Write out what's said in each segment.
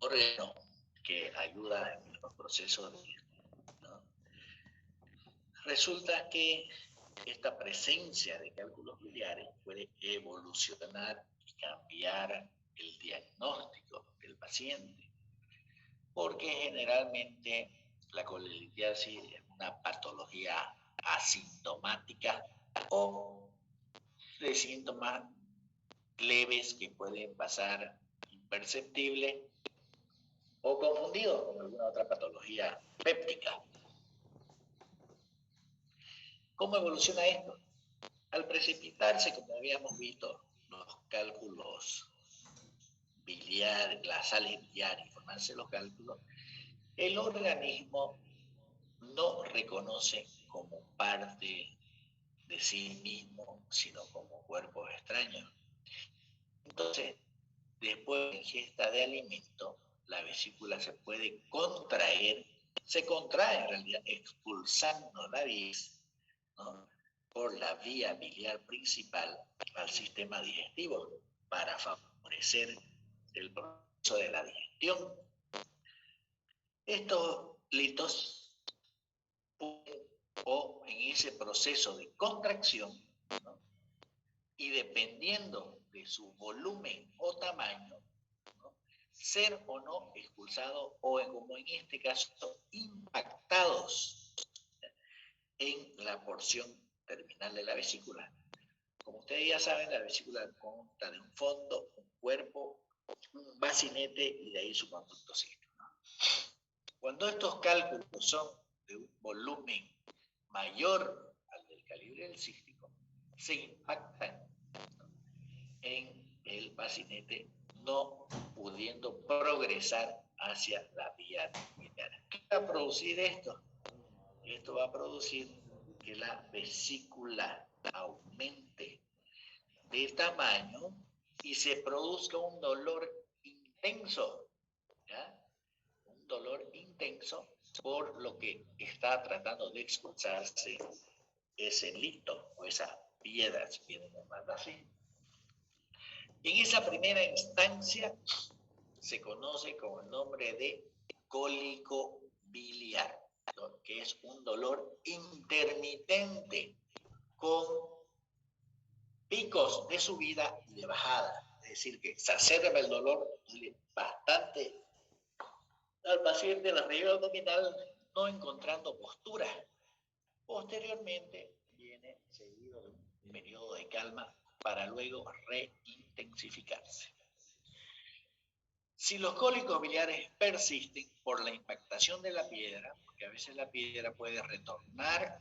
órgano que ayuda en los procesos de, ¿no? Resulta que esta presencia de cálculos biliares puede evolucionar y cambiar el diagnóstico del paciente, porque generalmente la colelitiasis es una patología asintomática o de síntomas leves que pueden pasar imperceptibles o confundidos con alguna otra patología péptica. ¿Cómo evoluciona esto? Al precipitarse, como habíamos visto, los cálculos biliares, las sales biliares, formarse los cálculos, el organismo no reconoce como parte de sí mismo, sino como cuerpos extraños. Entonces, después de la ingesta de alimento, la vesícula se puede contraer, se contrae en realidad expulsando la bilis, ¿no?, por la vía biliar principal al sistema digestivo para favorecer el proceso de la digestión. Estos litos o en ese proceso de contracción, ¿no?, y dependiendo de su volumen o tamaño, ¿no?, ser o no expulsados o, como en este caso, impactados en la porción terminal de la vesícula. Como ustedes ya saben, la vesícula consta de un fondo, un cuerpo, un bacinete y de ahí su conducto cístico, ¿no? Cuando estos cálculos son de un volumen mayor al del calibre del cístico, se impactan en el bacinete, no pudiendo progresar hacia la vía biliar. ¿Qué va a producir esto? Esto va a producir que la vesícula aumente de tamaño y se produzca un dolor intenso, ¿ya? Un dolor intenso por lo que está tratando de expulsarse ese lito o esa piedra, si quieren llamarlo así. En esa primera instancia se conoce con el nombre de cólico biliar, ¿no?, que es un dolor intermitente con picos de subida y de bajada. Es decir, que se acerca el dolor bastante al paciente en la región abdominal, no encontrando postura. Posteriormente viene seguido de un periodo de calma para luego reintensificarse. Si los cólicos biliares persisten por la impactación de la piedra, porque a veces la piedra puede retornar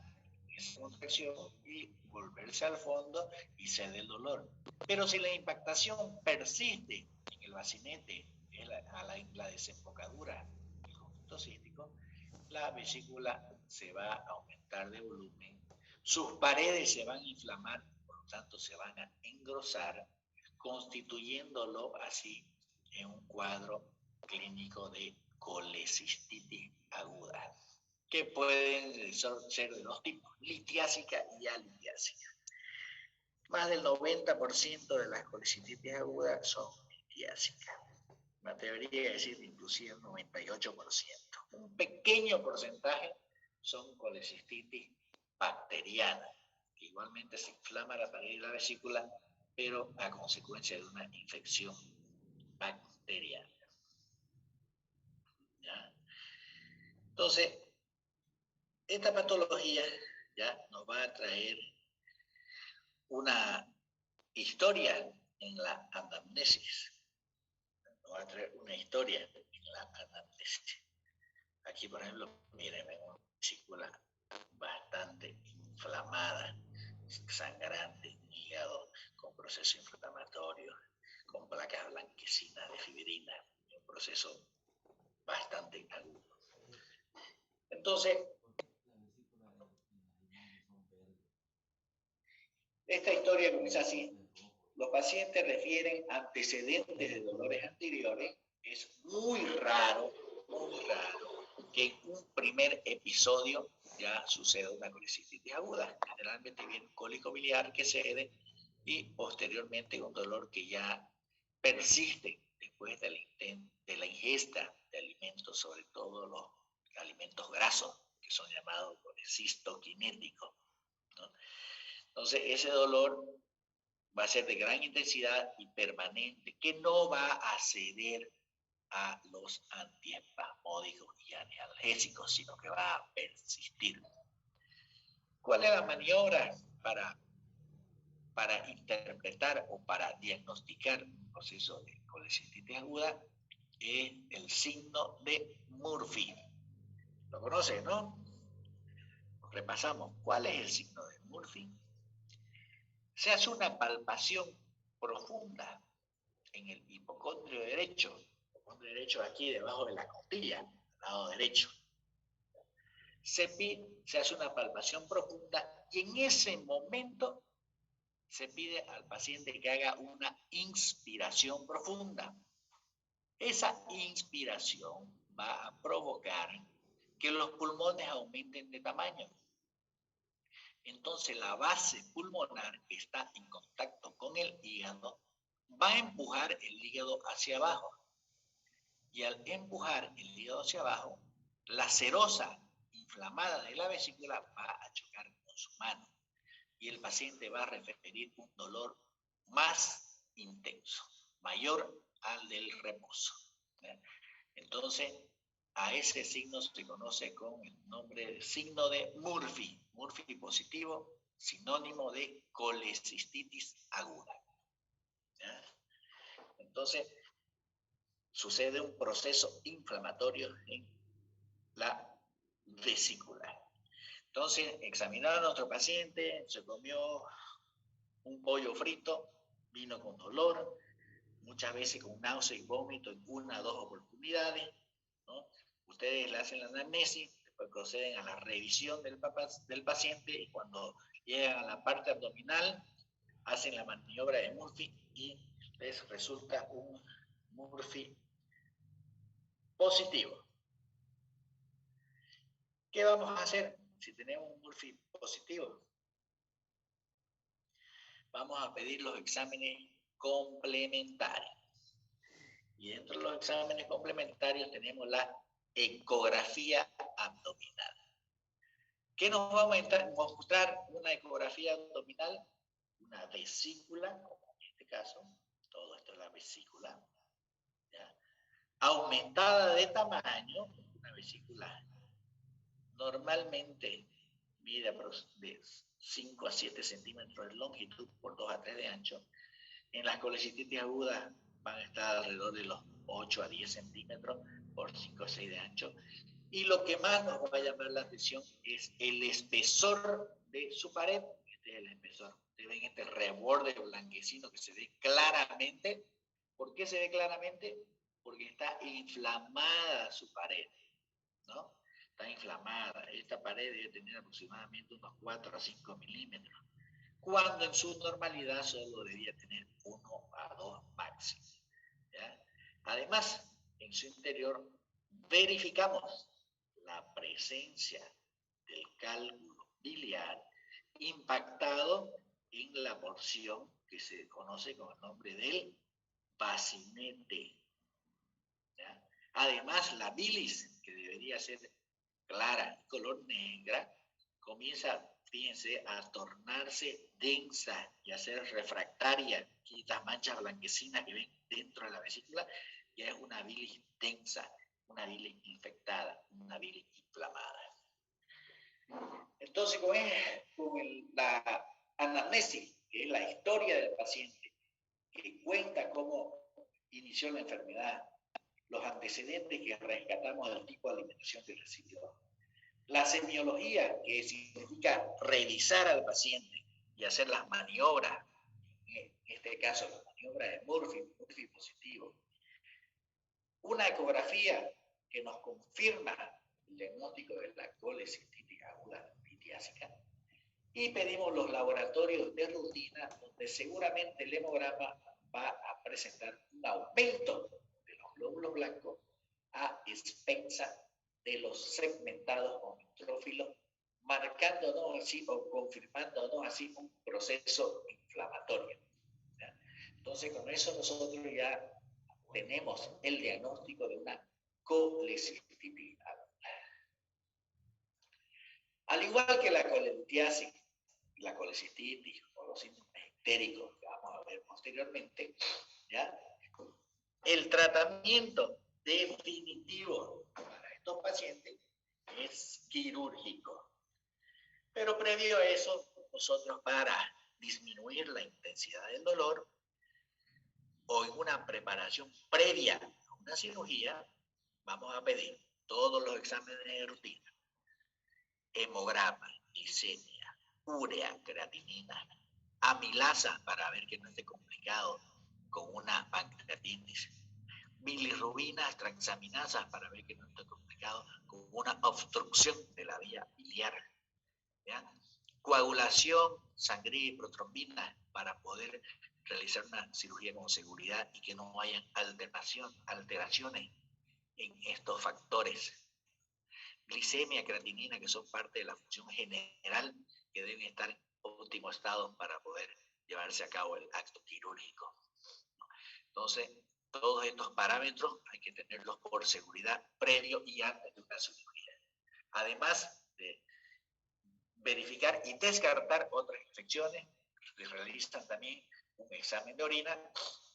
esa contracción y volverse al fondo y cede el dolor. Pero si la impactación persiste en el bacinete, en la desembocadura del conducto cístico, la vesícula se va a aumentar de volumen, sus paredes se van a inflamar, por lo tanto se van a engrosar, constituyéndolo así en un cuadro clínico de colecistitis aguda, que pueden ser de dos tipos, litiásica y alitiásica. Más del 90% de las colecistitis agudas son litiásicas. Me atrevería a decir inclusive un 98%. Un pequeño porcentaje son colecistitis bacterianas, que igualmente se inflama la pared de la vesícula, pero a consecuencia de una infección bacteriana. ¿Ya? Entonces, esta patología ya nos va a traer una historia en la anamnesis. Nos va a traer una historia en la anamnesis. Aquí, por ejemplo, miren, una vesícula bastante inflamada, sangrante, hígado, con proceso inflamatorio, con placas blanquecinas de fibrina, un proceso bastante agudo. Entonces, esta historia comienza así. Los pacientes refieren antecedentes de dolores anteriores. Es muy raro que en un primer episodio ya suceda una colecistitis aguda. Generalmente viene un cólico biliar que cede y posteriormente un dolor que ya persiste después de la ingesta ingesta de alimentos, sobre todo los alimentos grasos, que son llamados colecistoquinéticos, ¿no? Entonces, ese dolor va a ser de gran intensidad y permanente, que no va a ceder a los antiespasmódicos y analgésicos, sino que va a persistir. ¿Cuál es la maniobra para interpretar o para diagnosticar un proceso de colecistitis aguda? Es el signo de Murphy. ¿Lo conocen, no? Repasamos. ¿Cuál es el signo de Murphy? Se hace una palpación profunda en el hipocondrio derecho. El hipocondrio derecho aquí debajo de la costilla, al lado derecho. Se hace una palpación profunda y en ese momento se pide al paciente que haga una inspiración profunda. Esa inspiración va a provocar que los pulmones aumenten de tamaño. Entonces la base pulmonar, que está en contacto con el hígado, va a empujar el hígado hacia abajo. Y al empujar el hígado hacia abajo, la serosa inflamada de la vesícula va a chocar con su mano. Y el paciente va a referir un dolor más intenso, mayor al del reposo. Entonces, a ese signo se conoce con el nombre de signo de Murphy. Murphy positivo, sinónimo de colecistitis aguda. ¿Ya? Entonces, sucede un proceso inflamatorio en la vesícula. Entonces, examinaron a nuestro paciente, se comió un pollo frito, vino con dolor, muchas veces con náusea y vómito en 1 o 2 oportunidades, ¿no? Ustedes le hacen la anamnesis, después proceden a la revisión del paciente y cuando llegan a la parte abdominal, hacen la maniobra de Murphy y les resulta un Murphy positivo. ¿Qué vamos a hacer si tenemos un Murphy positivo? Vamos a pedir los exámenes complementarios. Y dentro de los exámenes complementarios tenemos la ecografía abdominal. ¿Qué nos va a mostrar una ecografía abdominal? Una vesícula, como en este caso, todo esto es la vesícula, ¿ya? Aumentada de tamaño, una vesícula normalmente mide de 5 a 7 centímetros de longitud por 2 a 3 de ancho. En las colecistitis agudas van a estar alrededor de los 8 a 10 centímetros por 5 a 6 de ancho. Y lo que más nos va a llamar la atención es el espesor de su pared. Este es el espesor. Ustedes ven este reborde blanquecino que se ve claramente. ¿Por qué se ve claramente? Porque está inflamada su pared, ¿no? Está inflamada. Esta pared debe tener aproximadamente unos 4 a 5 milímetros, cuando en su normalidad solo debería tener 1 a 2 máximo, ¿ya? Además, en su interior verificamos la presencia del cálculo biliar impactado en la porción que se conoce con el nombre del bacinete, ¿ya? Además, la bilis, que debería ser clara y color negra, comienza, fíjense, a tornarse densa y a ser refractaria. Aquí estas manchas blanquecinas que ven dentro de la vesícula ya es una bilis densa, una bilis infectada, una bilis inflamada. Entonces, con la anamnesis, que es la historia del paciente, que cuenta cómo inició la enfermedad, los antecedentes que rescatamos del tipo de alimentación que recibió, la semiología, que significa revisar al paciente y hacer las maniobras, en este caso la maniobra de Murphy positivo, una ecografía que nos confirma el diagnóstico de la colecistitis aguda litiásica, y pedimos los laboratorios de rutina, donde seguramente el hemograma va a presentar un aumento de los glóbulos blancos a expensa de los segmentados o neutrófilos, marcándonos así o confirmándonos así un proceso inflamatorio, ¿ya? Entonces, con eso nosotros ya tenemos el diagnóstico de una colecistitis. Al igual que la colelitiasis, la colecistitis o los síntomas histéricos que vamos a ver posteriormente, ¿ya? El tratamiento definitivo para estos pacientes es quirúrgico. Pero previo a eso, nosotros para disminuir la intensidad del dolor o en una preparación previa a una cirugía, vamos a pedir todos los exámenes de rutina: hemograma, glicemia, urea, creatinina, amilasa para ver que no esté complicado con una pancreatitis, bilirrubinas, transaminasas para ver que no esté complicado con una obstrucción de la vía biliar, ¿ya? Coagulación, sangría y protrombina para poder realizar una cirugía con seguridad y que no hayan alteraciones en estos factores. Glicemia, creatinina, que son parte de la función general, que deben estar en óptimo estado para poder llevarse a cabo el acto quirúrgico. Entonces, todos estos parámetros hay que tenerlos por seguridad previo y antes de una cirugía. Además de verificar y descartar otras infecciones, se realizan también un examen de orina,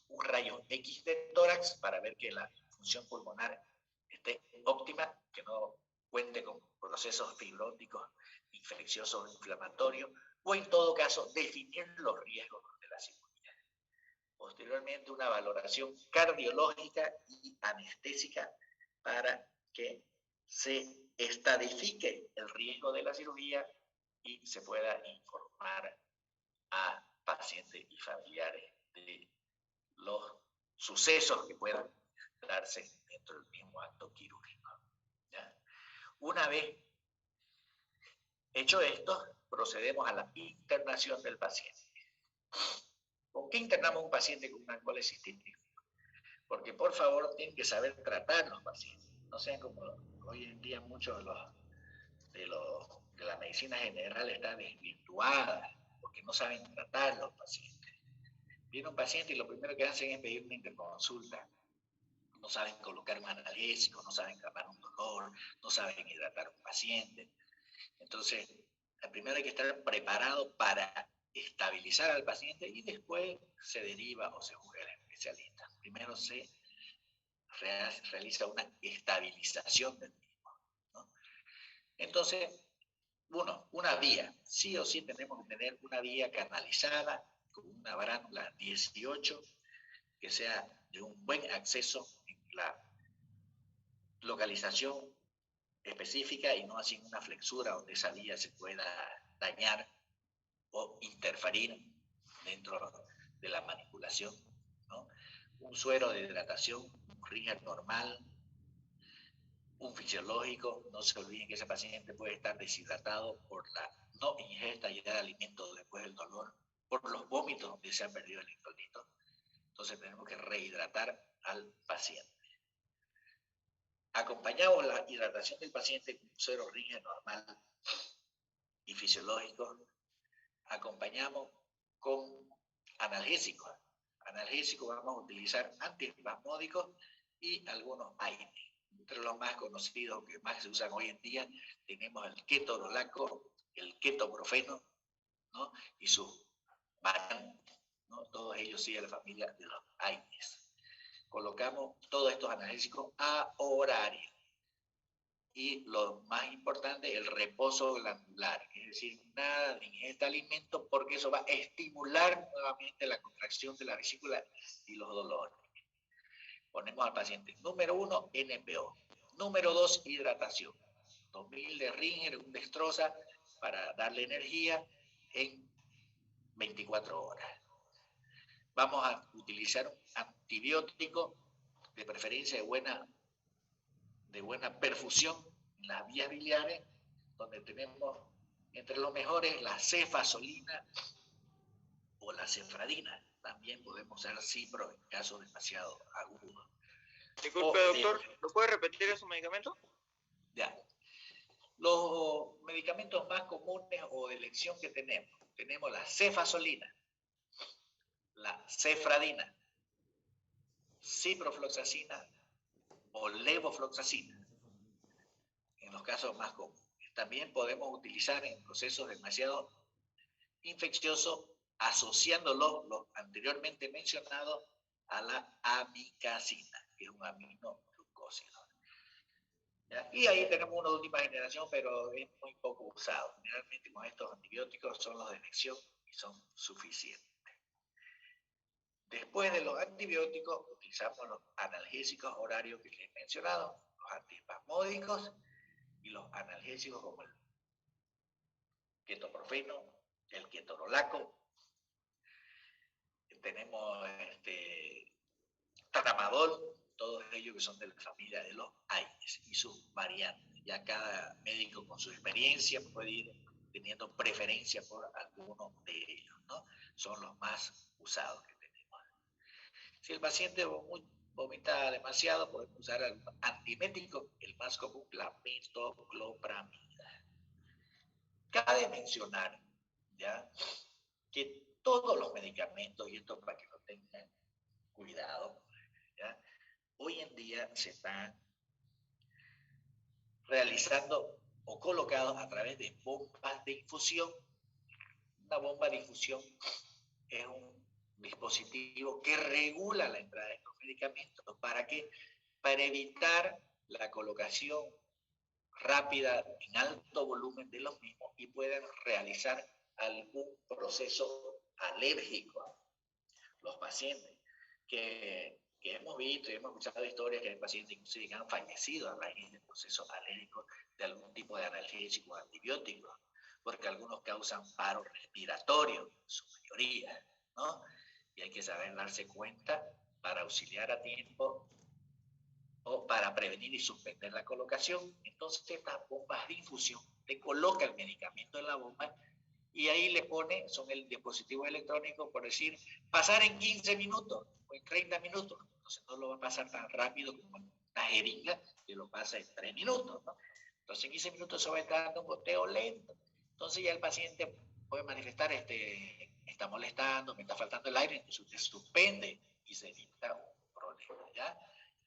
un rayo X de tórax para ver que la función pulmonar esté óptima, que no cuente con procesos fibróticos, infecciosos o inflamatorios, o en todo caso definir los riesgos de la cirugía. Posteriormente, una valoración cardiológica y anestésica para que se estadifique el riesgo de la cirugía y se pueda informar a pacientes y familiares de los sucesos que puedan darse dentro del mismo acto quirúrgico, ¿ya? Una vez hecho esto, procedemos a la internación del paciente. ¿Con qué internamos un paciente con una colecistitis? Porque por favor tienen que saber tratar los pacientes. No sean como hoy en día muchos de la medicina general está desvirtuada porque no saben tratar los pacientes. Viene un paciente y lo primero que hacen es pedir una interconsulta. No saben colocar un analgésico, no saben calmar un dolor, no saben hidratar a un paciente. Entonces, primero hay que estar preparado para estabilizar al paciente y después se deriva o se busca el especialista. Primero se realiza una estabilización del mismo, ¿no? Entonces, una vía, sí o sí tenemos que tener una vía canalizada con una bránula 18 que sea de un buen acceso en la localización específica y no así en una flexura donde esa vía se pueda dañar o interferir dentro de la manipulación, ¿no? Un suero de hidratación, un Ringer normal, un fisiológico. No se olviden que ese paciente puede estar deshidratado por la no ingesta ya de alimentos después del dolor, por los vómitos donde se ha perdido el electrolito. Entonces tenemos que rehidratar al paciente. Acompañamos la hidratación del paciente con un suero Ringer normal y fisiológico. Acompañamos con analgésicos. Analgésicos vamos a utilizar antiespasmódicos y algunos AINE. Entre los más conocidos que más se usan hoy en día tenemos el ketorolaco, el ketoprofeno, ¿no? Y sus variantes, ¿no? Todos ellos siguen la familia de los AINES. Colocamos todos estos analgésicos a horario. Y lo más importante, el reposo glandular, es decir, nada de ingesta de alimentos porque eso va a estimular nuevamente la contracción de la vesícula y los dolores. Ponemos al paciente número 1, NPO. Número 2, hidratación. 2000 de Ringer, un Destroza para darle energía en 24 horas. Vamos a utilizar un antibiótico, de preferencia de buena perfusión en las vías biliares, donde tenemos entre los mejores la cefazolina o la cefradina. También podemos usar cipro en casos demasiado agudos. Disculpe, doctor, ¿lo puede repetir esos medicamentos? Ya. Los medicamentos más comunes o de elección que tenemos la cefazolina, la cefradina, ciprofloxacina o levofloxacina, en los casos más comunes. También podemos utilizar en procesos demasiado infecciosos, asociándolo, lo anteriormente mencionado, a la amicacina, que es un aminoglucósido. ¿Ya? Y ahí tenemos una última generación, pero es muy poco usado. Generalmente con estos antibióticos son los de elección y son suficientes. Después de los antibióticos, utilizamos los analgésicos horarios que les he mencionado, los antiespasmódicos y los analgésicos como el ketoprofeno, el ketorolaco. Tenemos tramadol, todos ellos que son de la familia de los AINES y sus variantes. Ya cada médico con su experiencia puede ir teniendo preferencia por alguno de ellos, ¿no? Son los más usados que tenemos. Si el paciente vomita demasiado, podemos usar el antiemético, el más común, la metoclopramida. Cabe mencionar, ¿ya?, que todos los medicamentos, y esto para que lo tengan cuidado, ¿ya?, hoy en día se están realizando o colocados a través de bombas de infusión. Una bomba de infusión es un dispositivo que regula la entrada de estos medicamentos. ¿Para qué? Para evitar la colocación rápida en alto volumen de los mismos y puedan realizar algún proceso alérgico. Los pacientes que hemos visto y hemos escuchado historias que hay pacientes inclusive que han fallecido a raíz del proceso alérgico de algún tipo de analgésico o antibiótico, porque algunos causan paro respiratorio, en su mayoría, ¿no? Y hay que saber darse cuenta para auxiliar a tiempo o para prevenir y suspender la colocación. Entonces estas bombas de infusión, te coloca el medicamento en la bomba y ahí le pone, son el dispositivo electrónico, por decir, pasar en 15 minutos o en 30 minutos. Entonces no lo va a pasar tan rápido como una jeringa, que lo pasa en 3 minutos, ¿no? Entonces en 15 minutos se va entrando un goteo lento. Entonces ya el paciente puede manifestar, está molestando, me está faltando el aire, entonces usted suspende y se evita un problema, ¿ya?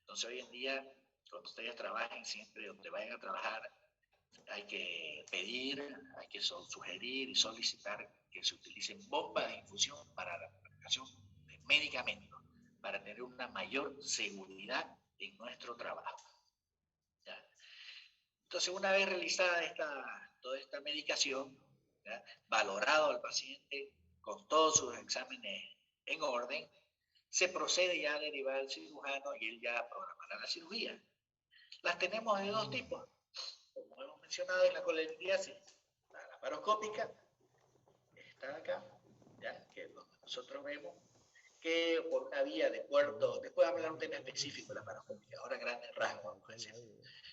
Entonces hoy en día, cuando ustedes trabajen, siempre donde vayan a trabajar, hay que pedir, hay que sugerir y solicitar que se utilicen bombas de infusión para la aplicación de medicamentos, para tener una mayor seguridad en nuestro trabajo. ¿Ya? Entonces, una vez realizada toda esta medicación, ¿ya?, valorado al paciente con todos sus exámenes en orden, se procede ya a derivar al cirujano y él ya programará la cirugía. Las tenemos de dos tipos, como hemos mencionado en la colelitiasis, la laparoscópica, está acá, ¿ya?, que nosotros vemos que por una vía de puerto, después vamos a hablar un tema específico de la laparoscópica, ahora grandes rasgos,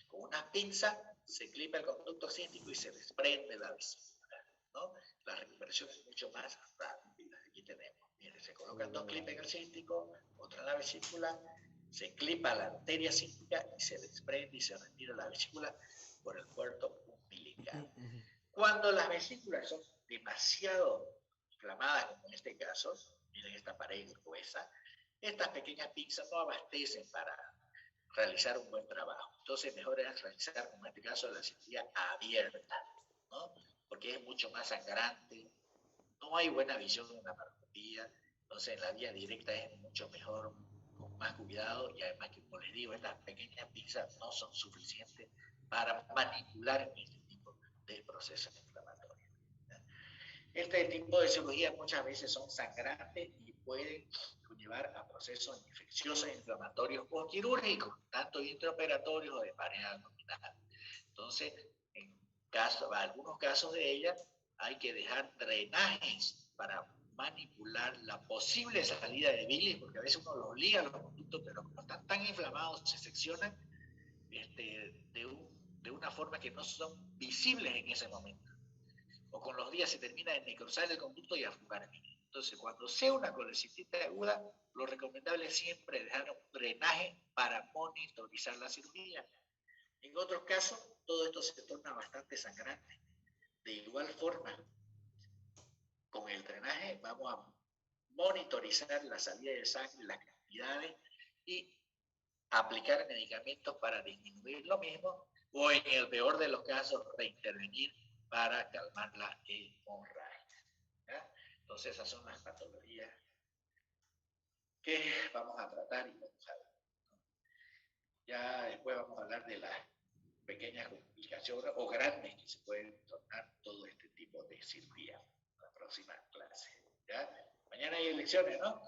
con una pinza se clipa el conducto cístico y se desprende la vesícula, ¿no? La recuperación es mucho más rápida. Aquí tenemos, miren, se colocan dos clips en el cístico, otra en la vesícula, se clipa la arteria cística y se desprende y se retira la vesícula por el puerto umbilical. Cuando las vesículas son demasiado inflamadas, como en este caso, miren esta pared gruesa, estas pequeñas pinzas no abastecen para realizar un buen trabajo. Entonces mejor es realizar, como en este caso, la cirugía abierta, ¿no?, porque es mucho más sangrante, no hay buena visión en la laparoscopía, entonces en la vía directa es mucho mejor, con más cuidado, y además que, como les digo, estas pequeñas pinzas no son suficientes para manipular este tipo de procesos inflamatorios. Este tipo de cirugías muchas veces son sangrantes y pueden conllevar a procesos infecciosos e inflamatorios o quirúrgicos, tanto intraoperatorios o de pared abdominal. Entonces, en algunos casos de ellas, hay que dejar drenajes para manipular la posible salida de bilis, porque a veces uno los liga a los conductos, pero como están tan inflamados, se seccionan de una forma que no son visibles en ese momento. O con los días se termina de necrosar el conducto y afugar bilis. Entonces, cuando sea una colecistitis aguda, lo recomendable es siempre dejar un drenaje para monitorizar la cirugía. En otros casos, todo esto se torna bastante sangrante. De igual forma, con el drenaje vamos a monitorizar la salida de sangre, las cantidades, y aplicar medicamentos para disminuir lo mismo, o en el peor de los casos, reintervenir para calmar la hemorragia. ¿Ya? Entonces, esas son las patologías que vamos a tratar y vamos a ver. Ya después vamos a hablar de las pequeñas complicaciones o grandes que se pueden tornar todo este tipo de cirugía en la próxima clase. ¿Ya? Mañana hay elecciones, ¿no?